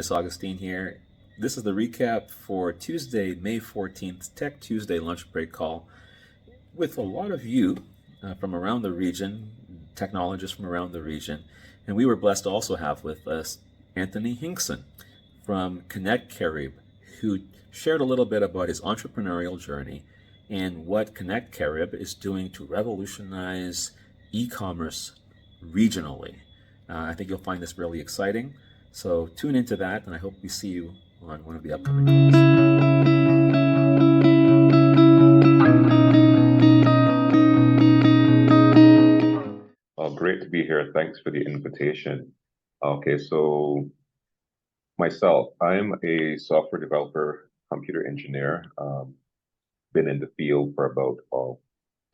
It's Augustine here. This is the recap for Tuesday, May 14th, Tech Tuesday lunch break call with a lot of you from around the region, technologists from around the region. And we were blessed to also have with us Anthony Hinkson from Connect Carib, who shared a little bit about his entrepreneurial journey and what Connect Carib is doing to revolutionize e-commerce regionally. I think you'll find this really exciting. So tune into that, and I hope we see you on one of the upcoming calls. Great to be here. Thanks for the invitation. Okay, so myself, I'm a software developer, computer engineer. Been in the field for about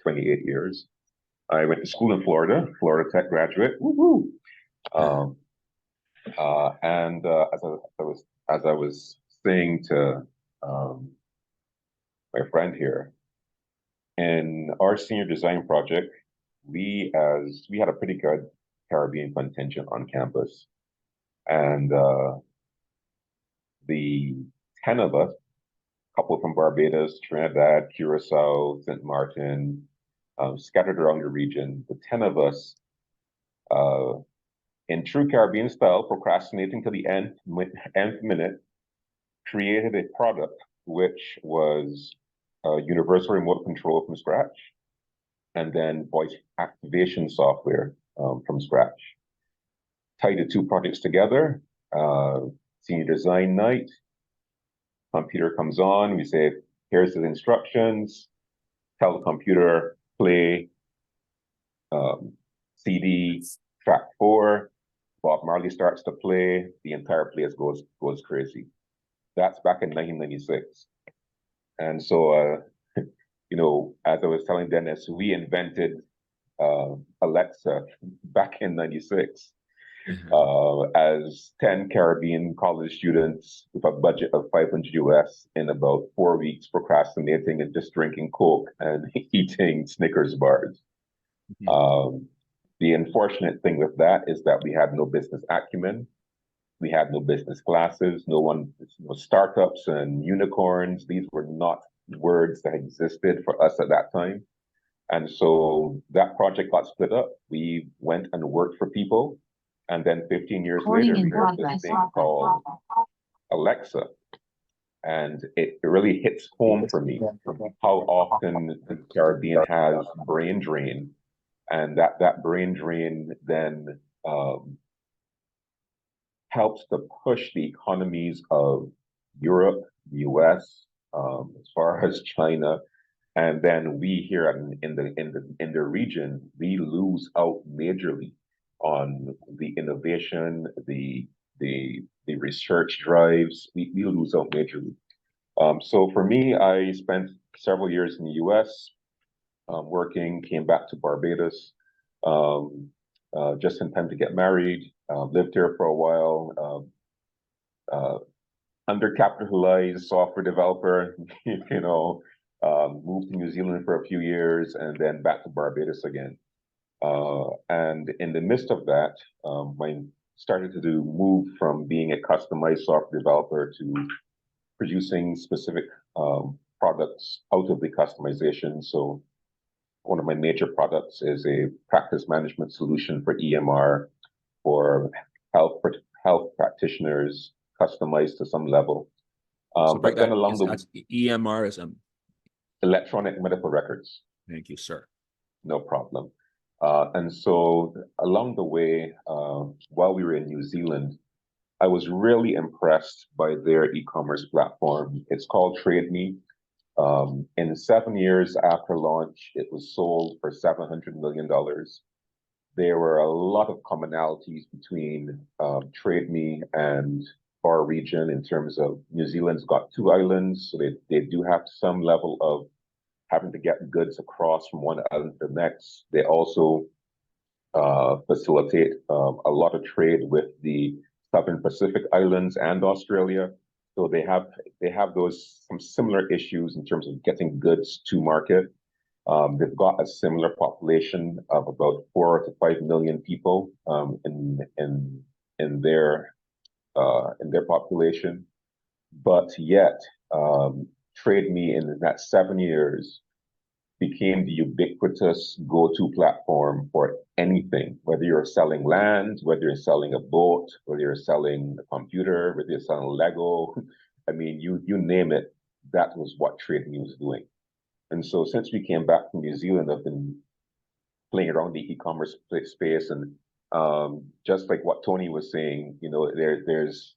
28 years. I went to school in Florida, Florida Tech graduate. Woo-hoo! And as I was saying to my friend here, in our senior design project, we had a pretty good Caribbean contingent on campus, and the 10 of us, a couple from Barbados, Trinidad, Curacao, St. Martin, scattered around the region. The 10 of us, in true Caribbean style, procrastinating to the nth minute, created a product which was universal remote control from scratch, and then voice activation software from scratch. Tied the two projects together, senior design night, computer comes on, we say, here's the instructions, tell the computer, play CD, track 4, Bob Marley starts to play, the entire place goes crazy. That's back in 1996. And so, as I was telling Dennis, we invented Alexa back in 96 as 10 Caribbean college students with a budget of 500 US in about 4 weeks, procrastinating and just drinking Coke and eating Snickers bars. The unfortunate thing with that is that we had no business acumen. We had no business classes, no startups and unicorns. These were not words that existed for us at that time. And so that project got split up. We went and worked for people. And then 15 years later, we heard this thing called Alexa. And it really hits home for me how often the Caribbean has brain drain. And that brain drain then helps to push the economies of Europe, the US, as far as China, and then we here in the region, we lose out majorly on the innovation, the research drives. We lose out majorly. So for me, I spent several years in the US working, came back to Barbados just in time to get married, lived here for a while, undercapitalized software developer, moved to New Zealand for a few years and then back to Barbados again. And in the midst of that, I started to move from being a customized software developer to producing specific products out of the customization. So one of my major products is a practice management solution for EMR for health practitioners, customized to some level. But then along the EMR is electronic medical records. Thank you, sir. No problem. And so along the way, while we were in New Zealand, I was really impressed by their e-commerce platform. It's called TradeMe. In 7 years after launch, it was sold for $700 million. There were a lot of commonalities between TradeMe and our region in terms of New Zealand's got 2 islands, so they do have some level of having to get goods across from one island to the next. They also facilitate a lot of trade with the Southern Pacific Islands and Australia. So they have some similar issues in terms of getting goods to market. They've got a similar population of about 4 to 5 million people in their in their population, but yet Trade Me in that 7 years became the ubiquitous go-to platform for anything, whether you're selling land, whether you're selling a boat, whether you're selling a computer, whether you're selling Lego. I mean, you name it, that was what Trade Me was doing. And so since we came back from New Zealand, I've been playing around the e-commerce space, and just like what Tony was saying, you know, there is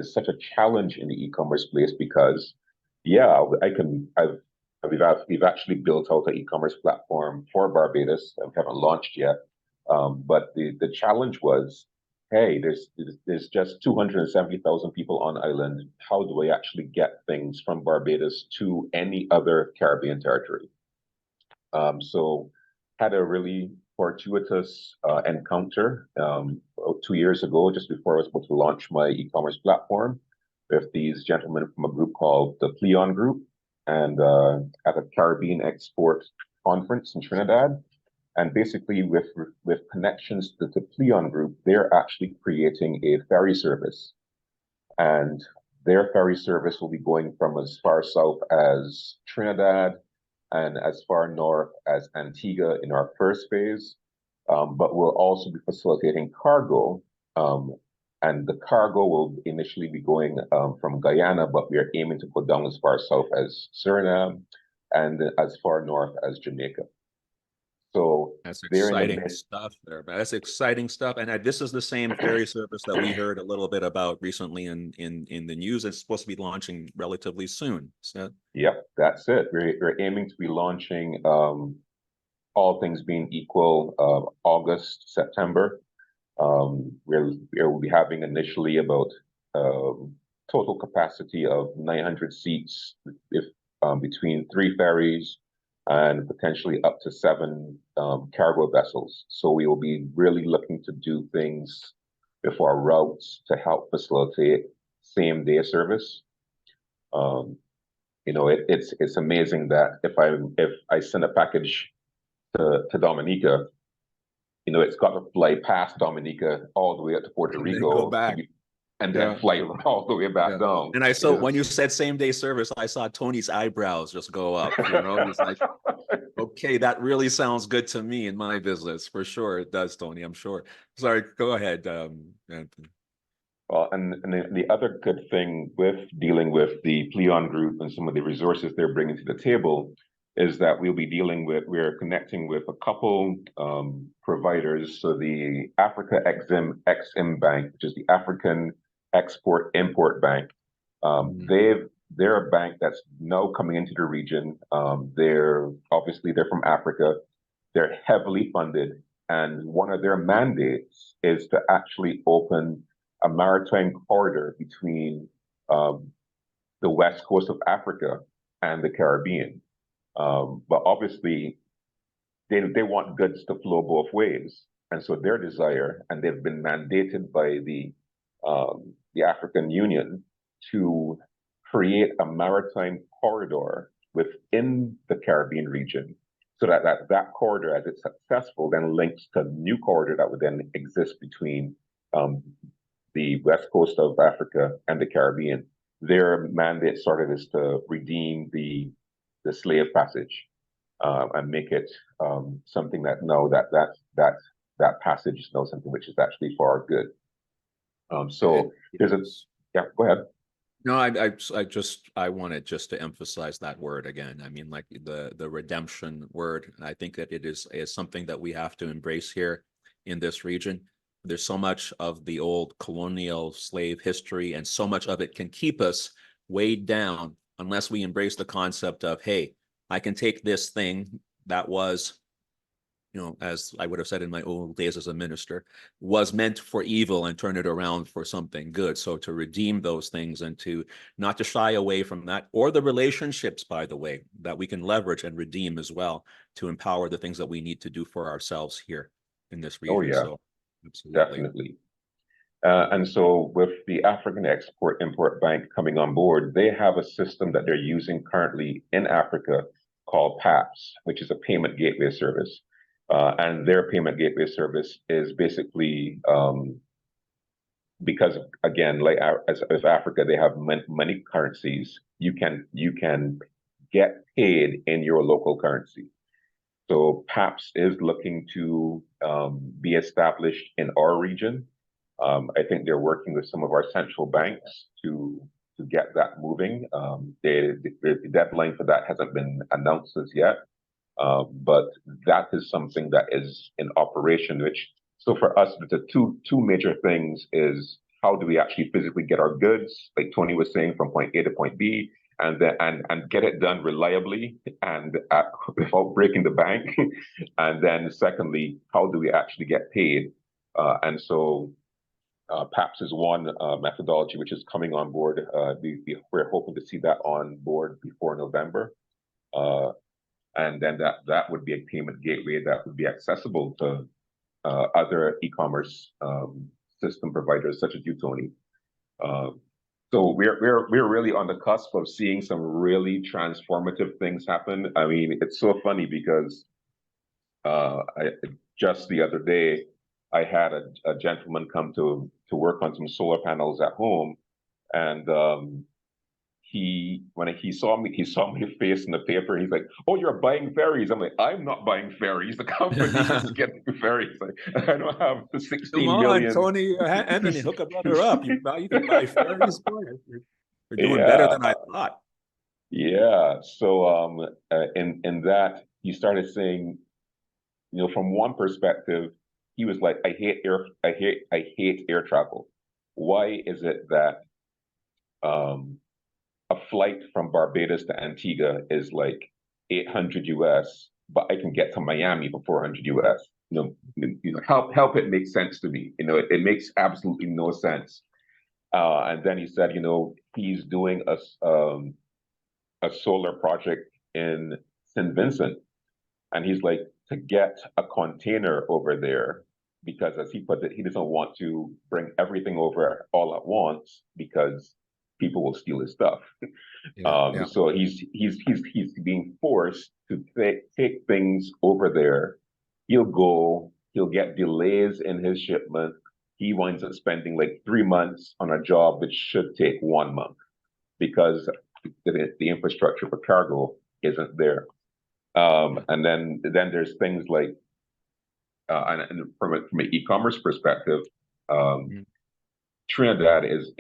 such a challenge in the e-commerce space because, yeah, we've actually built out an e-commerce platform for Barbados. We haven't launched yet, but the challenge was, hey, there's just 270,000 people on island. How do I actually get things from Barbados to any other Caribbean territory? So had a really fortuitous encounter 2 years ago, just before I was about to launch my e-commerce platform, with these gentlemen from a group called the Pleon Group, and at a Caribbean export conference in Trinidad. And basically, with connections to the Pleon Group, they're actually creating a ferry service, and their ferry service will be going from as far south as Trinidad and as far north as Antigua in our first phase, but we'll also be facilitating cargo. And the cargo will initially be going from Guyana, but we are aiming to go down as far south as Suriname and as far north as Jamaica. So That's they're in the exciting stuff there. That's exciting stuff. And this is the same ferry service that we heard a little bit about recently in the news. It's supposed to be launching relatively soon. So Yep, that's it. We're aiming to be launching, all things being equal, August, September. We'll be having initially about total capacity of 900 seats, if between 3 ferries and potentially up to 7 cargo vessels. So we will be really looking to do things with our routes to help facilitate same day service. You know, it's amazing that if I send a package to Dominica, you know, it's got to fly past Dominica all the way up to Puerto and then go Rico back. and then fly all the way back down. And I saw when you said same day service, I saw Tony's eyebrows just go up. You know, he's like, okay, that really sounds good to me in my business. For sure. It does, Tony, I'm sure. Sorry, go ahead, Anthony. Well, and the other good thing with dealing with the Pleon Group and some of the resources they're bringing to the table is that we're connecting with a couple providers. So the Africa Exim Bank, which is the African Export Import Bank, they're a bank that's now coming into the region. They're from Africa. They're heavily funded, and one of their mandates is to actually open a maritime corridor between the west coast of Africa and the Caribbean. But obviously, they want goods to flow both ways, and so their desire, and they've been mandated by the African Union to create a maritime corridor within the Caribbean region, so that corridor, as it's successful, then links to new corridor that would then exist between the west coast of Africa and the Caribbean. Their mandate sort of is to redeem the slave passage and make it something that that passage is now something which is actually for our good. So there's a go ahead. No, I wanted just to emphasize that word again. I mean, like the redemption word. I think that it is something that we have to embrace here in this region. There's so much of the old colonial slave history, and so much of it can keep us weighed down unless we embrace the concept of, hey, I can take this thing that was, you know, as I would have said in my old days as a minister, was meant for evil and turn it around for something good. So to redeem those things and to not to shy away from that, or the relationships, by the way, that we can leverage and redeem as well to empower the things that we need to do for ourselves here in this region. Oh, yeah. So absolutely. Definitely. And so with the African Export Import Bank coming on board, they have a system that they're using currently in Africa called PAPS, which is a payment gateway service. And their payment gateway service is basically because again, like as Africa, they have many currencies. You can get paid in your local currency. So PAPS is looking to be established in our region. I think they're working with some of our central banks to get that moving. The deadline for that hasn't been announced as yet, but that is something that is in operation. Which so for us, the two major things is how do we actually physically get our goods, like Tony was saying, from point A to point B, and then and get it done reliably and without breaking the bank. And then secondly, how do we actually get paid? And so PAPS is one methodology which is coming on board. We're hoping to see that on board before November. And then that would be a payment gateway that would be accessible to other e-commerce system providers such as you, Tony. So we're really on the cusp of seeing some really transformative things happen. I mean, it's so funny because just the other day, I had a gentleman come to work on some solar panels at home, and when he saw me, he saw my face in the paper. And he's like, "Oh, you're buying ferries." I'm like, "I'm not buying ferries. The company is getting ferries. Like, I don't have the Come 16 on, million." Tony, Anthony, hook a brother up. You can buy ferries, boy. You're doing better Yeah, than I thought. yeah. So in that, he started saying, from one perspective, he was like, I hate air travel. Why is it that um, a flight from Barbados to Antigua is like 800 US, but I can get to Miami for 400 US? Help it make sense to me. It makes absolutely no sense. And then he said, he's doing a solar project in St. Vincent. And he's like, to get a container over there, because as he put it, he doesn't want to bring everything over all at once because people will steal his stuff. Yeah, yeah. So he's being forced to take things over there. He'll get delays in his shipment. He winds up spending like 3 months on a job which should take 1 month because the infrastructure for cargo isn't there. And then there's things like, and from an e-commerce perspective, um, Mhm. Trinidad is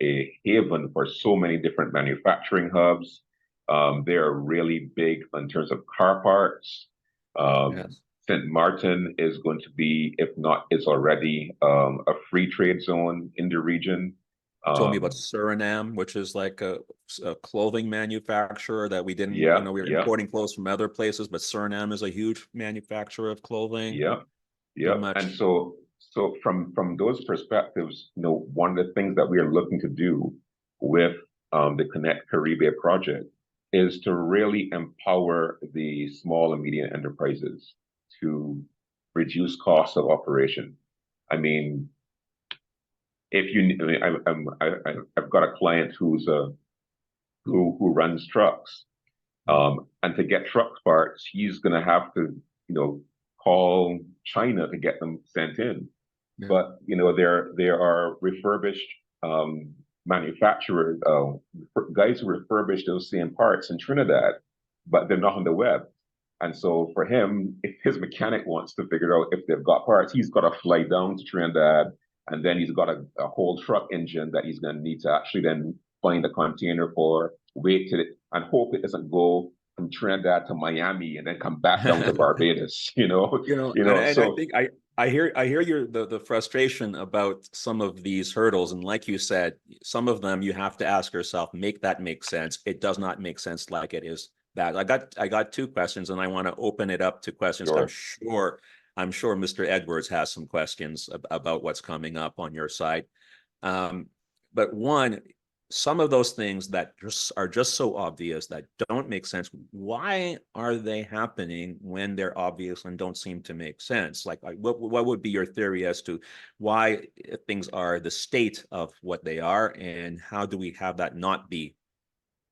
a haven for so many different manufacturing hubs. They're really big in terms of car parts. Yes. St. Martin is going to be, if not, is already a free trade zone in the region. Told me about Um, Suriname, which is like a clothing manufacturer that we didn't, yeah, we were yeah, importing clothes from other places, but Suriname is a huge manufacturer of clothing. yeah. So Yep. And much. so from those perspectives, one of the things that we are looking to do with the Connect Caribe project is to really empower the small and medium enterprises to reduce costs of operation. I mean, if you, I mean, I've got a client who runs trucks, and to get truck parts, he's going to have to, call China to get them sent in. Yeah. But there are refurbished manufacturers, guys who refurbish those same parts in Trinidad, but they're not on the web. And so for him, if his mechanic wants to figure out if they've got parts, he's got to fly down to Trinidad, and then he's got a whole truck engine that he's going to need to actually then find a container for, wait till it, and hope it doesn't go from Trinidad to Miami and then come back down to Barbados. And I So think I hear the frustration about some of these hurdles, and like you said, some of them you have to ask yourself, make that make sense. It does not make sense like it is that. I got two questions, and I want to open it up to questions. sure. I'm sure Mr. Edwards has some questions about what's coming up on your side. Um, but one, some of those things that are just so obvious that don't make sense, why are they happening when they're obvious and don't seem to make sense? Like what would be your theory as to why things are the state of what they are, and how do we have that not be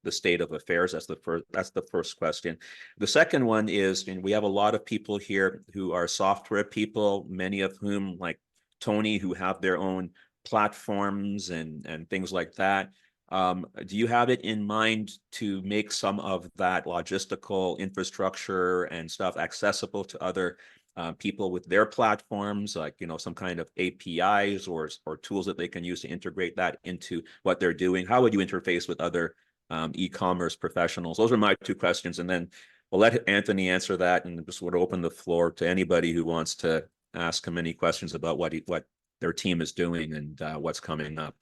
the state of affairs? That's the first question. The second one is, and we have a lot of people here who are software people, many of whom, like Tony, who have their own platforms and things like that. Do you have it in mind to make some of that logistical infrastructure and stuff accessible to other people with their platforms, like, you know, some kind of APIs or tools that they can use to integrate that into what they're doing? How would you interface with other e-commerce professionals? Those are my two questions, and then we'll let Anthony answer that, and just would open the floor to anybody who wants to ask him any questions about what their team is doing and what's coming up.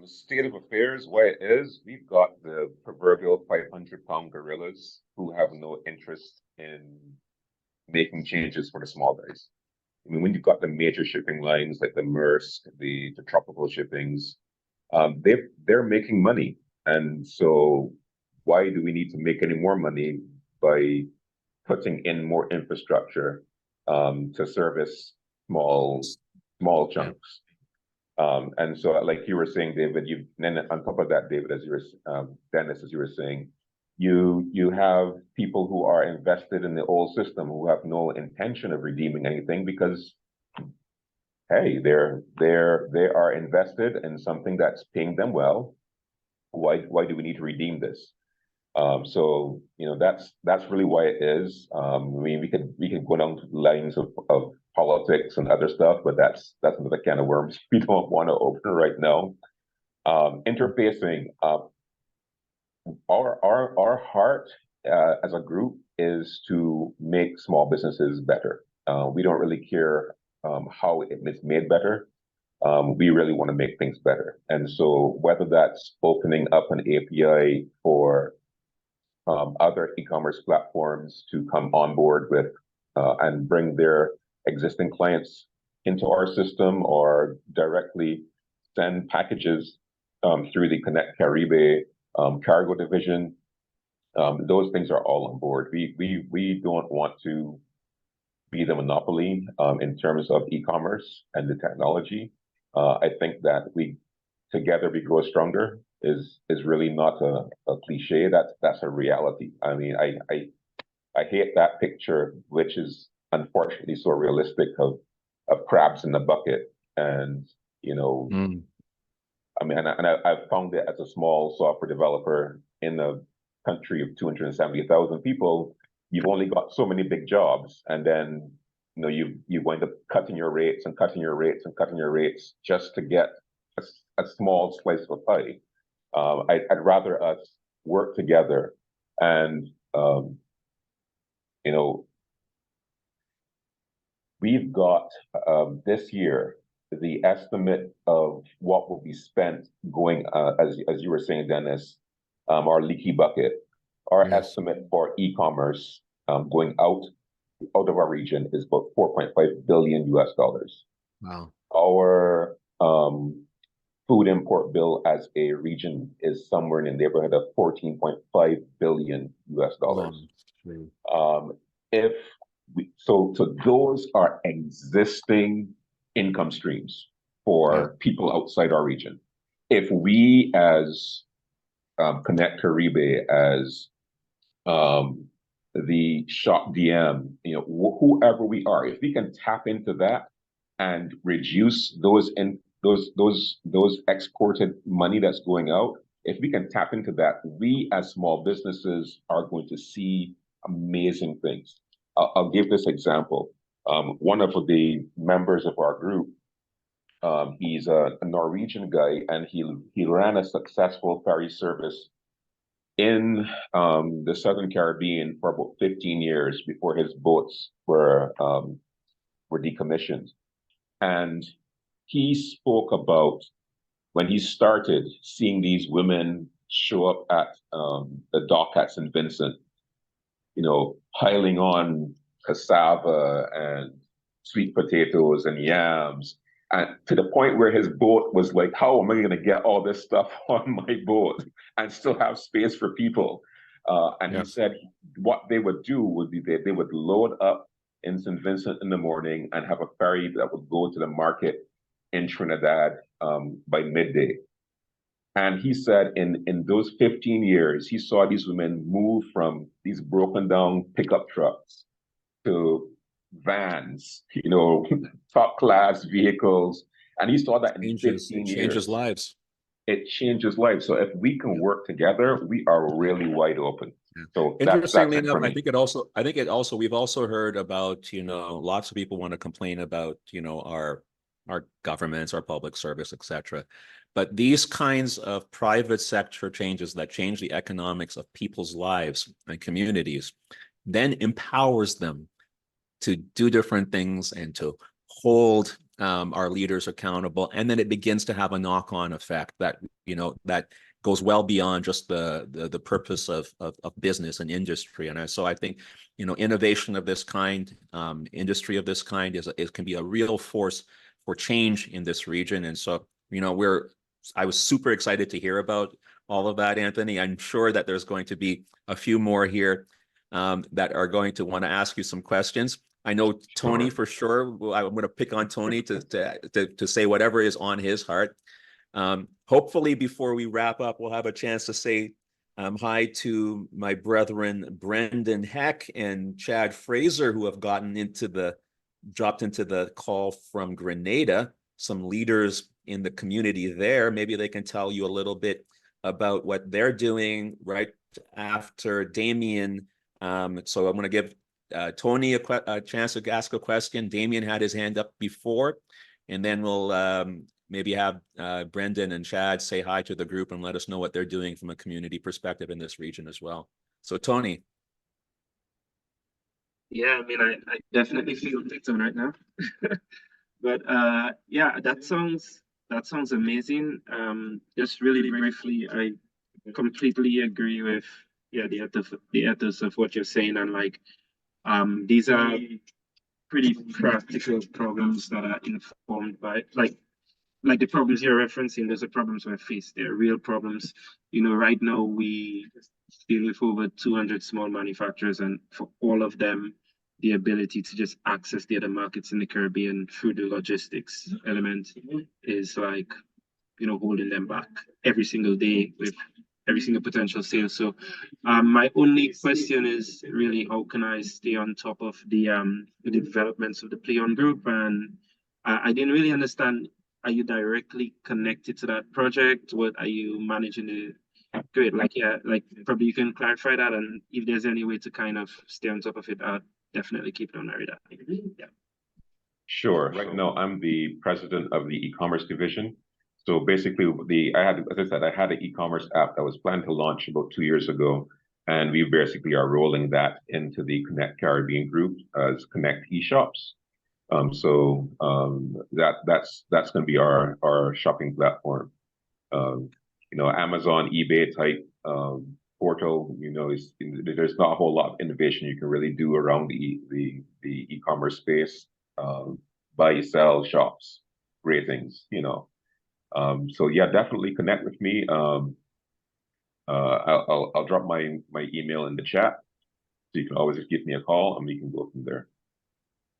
State of affairs, why it is, we've got the proverbial 500-pound gorillas who have no interest in making changes for the small guys. I mean, when you've got the major shipping lines like the Maersk, the tropical shippings, they're making money. And so why do we need to make any more money by putting in more infrastructure to service small chunks? And so, like you were saying, David, then on top of that, David, as you were Dennis, as you were saying, you have people who are invested in the old system who have no intention of redeeming anything because, hey, they are invested in something that's paying them well. Why do we need to redeem this? So you know that's really why it is. I mean, we could go down lines of politics and other stuff, but that's another can of worms we don't want to open right now. Interfacing. Our heart as a group is to make small businesses better. We don't really care how it's made better. We really want to make things better. And so whether that's opening up an API for other e-commerce platforms to come on board with and bring their existing clients into our system, or directly send packages through the Connect Caribe cargo division, those things are all on board. We don't want to be the monopoly in terms of e-commerce and the technology. I think that together we grow stronger is really not a cliche. That's a reality. I mean, I hate that picture, which is unfortunately so realistic, of crabs in the bucket. And you know, I mean, I've found it as a small software developer in a country of 270,000 people. You've only got so many big jobs, and then you know you wind up cutting your rates and cutting your rates and cutting your rates just to get a small slice of pie. I'd rather us work together, and you know, we've got this year the estimate of what will be spent going, as you were saying, Dennis, our leaky bucket. Our estimate for e-commerce going out of our region is about 4.5 billion US dollars. Wow. Our food import bill as a region is somewhere in the neighborhood of 14.5 billion US dollars. So those are existing income streams for people outside our region. If we as Connect Caribe, as the Shop DM, you know, whoever we are, if we can tap into that and reduce those exported money that's going out, if we can tap into that, we as small businesses are going to see amazing things. I'll give this example. One of the members of our group, he's a Norwegian guy, and he ran a successful ferry service in the Southern Caribbean for about 15 years before his boats were decommissioned. And he spoke about when he started seeing these women show up at the dock at St. Vincent, you know, piling on cassava and sweet potatoes and yams, and to the point where his boat was like, how am I going to get all this stuff on my boat and still have space for people? And he said what they would do would be they would load up in St. Vincent in the morning and have a ferry that would go to the market in Trinidad by midday. And he said in those 15 years, he saw these women move from these broken down pickup trucks to vans, you know, top class vehicles. And he saw that in It 15 changes years. lives. It changes lives. So if we can work together, we are really wide open. Yeah. So that's Interestingly it enough, for me. we've also heard about, lots of people want to complain about, our governments, our public service, etc. But these kinds of private sector changes that change the economics of people's lives and communities then empowers them to do different things and to hold our leaders accountable. And then it begins to have a knock-on effect that goes well beyond just the purpose of business and industry. And so I think, innovation of this kind, industry of this kind can be a real force for change in this region. And so, I was super excited to hear about all of that, Anthony. I'm sure that there's going to be a few more here that are going to want to ask you some questions. I know Tony for sure. I'm going to pick on Tony to say whatever is on his heart. Hopefully, before we wrap up, we'll have a chance to say hi to my brethren Brendan Heck and Chad Fraser, who have dropped into the call from Grenada. Some leaders in the community there. Maybe they can tell you a little bit about what they're doing right after Damien. So I'm going to give Tony a chance to ask a question. Damien had his hand up before, and then we'll maybe have Brendan and Chad say hi to the group and let us know what they're doing from a community perspective in this region as well. So Tony. Yeah, I mean, I definitely feel victim right now. But yeah, that sounds amazing. Just really briefly, I completely agree with the ethos of what you're saying, and like these are pretty practical problems that are informed by like the problems you're referencing. Those are problems we face. They're real problems. Right now we deal with over 200 small manufacturers, and for all of them, the ability to just access the other markets in the Caribbean through the logistics element is like, holding them back every single day with every single potential sale. So my only question is really, how can I stay on top of the developments of the Play On group? And I didn't really understand, are you directly connected to that project? What are you managing to great, like, yeah, like probably you can clarify that, and if there's any way to kind of stay on top of it, I'll definitely keep it on my radar. Yeah. Sure. Right now, I'm the president of the e-commerce division. So basically, as I said, I had an e-commerce app that was planned to launch about 2 years ago, and we basically are rolling that into the Connect Caribbean group as Connect eShops. That's going to be our shopping platform. Amazon, eBay type portal. There's not a whole lot of innovation you can really do around the e-commerce space. Buy, sell, shops, great things. So yeah, definitely connect with me. I'll drop my email in the chat, so you can always just give me a call and we can go from there.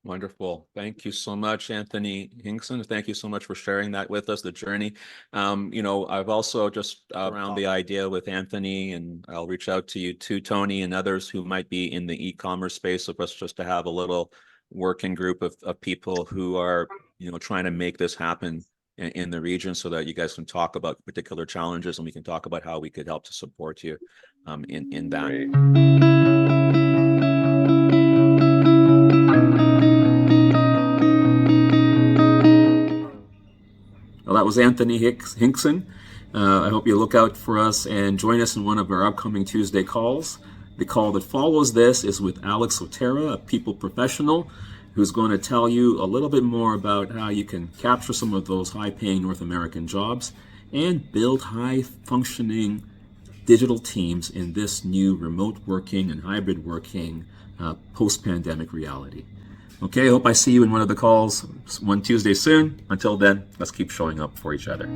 Wonderful. Thank you so much, Anthony Hinkson. Thank you so much for sharing that with us, the journey. I've also just around the idea with Anthony, and I'll reach out to you too, Tony, and others who might be in the e-commerce space of us just to have a little working group of people who are, trying to make this happen in the region, so that you guys can talk about particular challenges and we can talk about how we could help to support you in that. Great. Well, that was Anthony Hinkson. I hope you look out for us and join us in one of our upcoming Tuesday calls. The call that follows this is with Alex Otera, a people professional, who's going to tell you a little bit more about how you can capture some of those high-paying North American jobs and build high-functioning digital teams in this new remote working and hybrid working post-pandemic reality. Okay, I hope I see you in one of the calls one Tuesday soon. Until then, let's keep showing up for each other.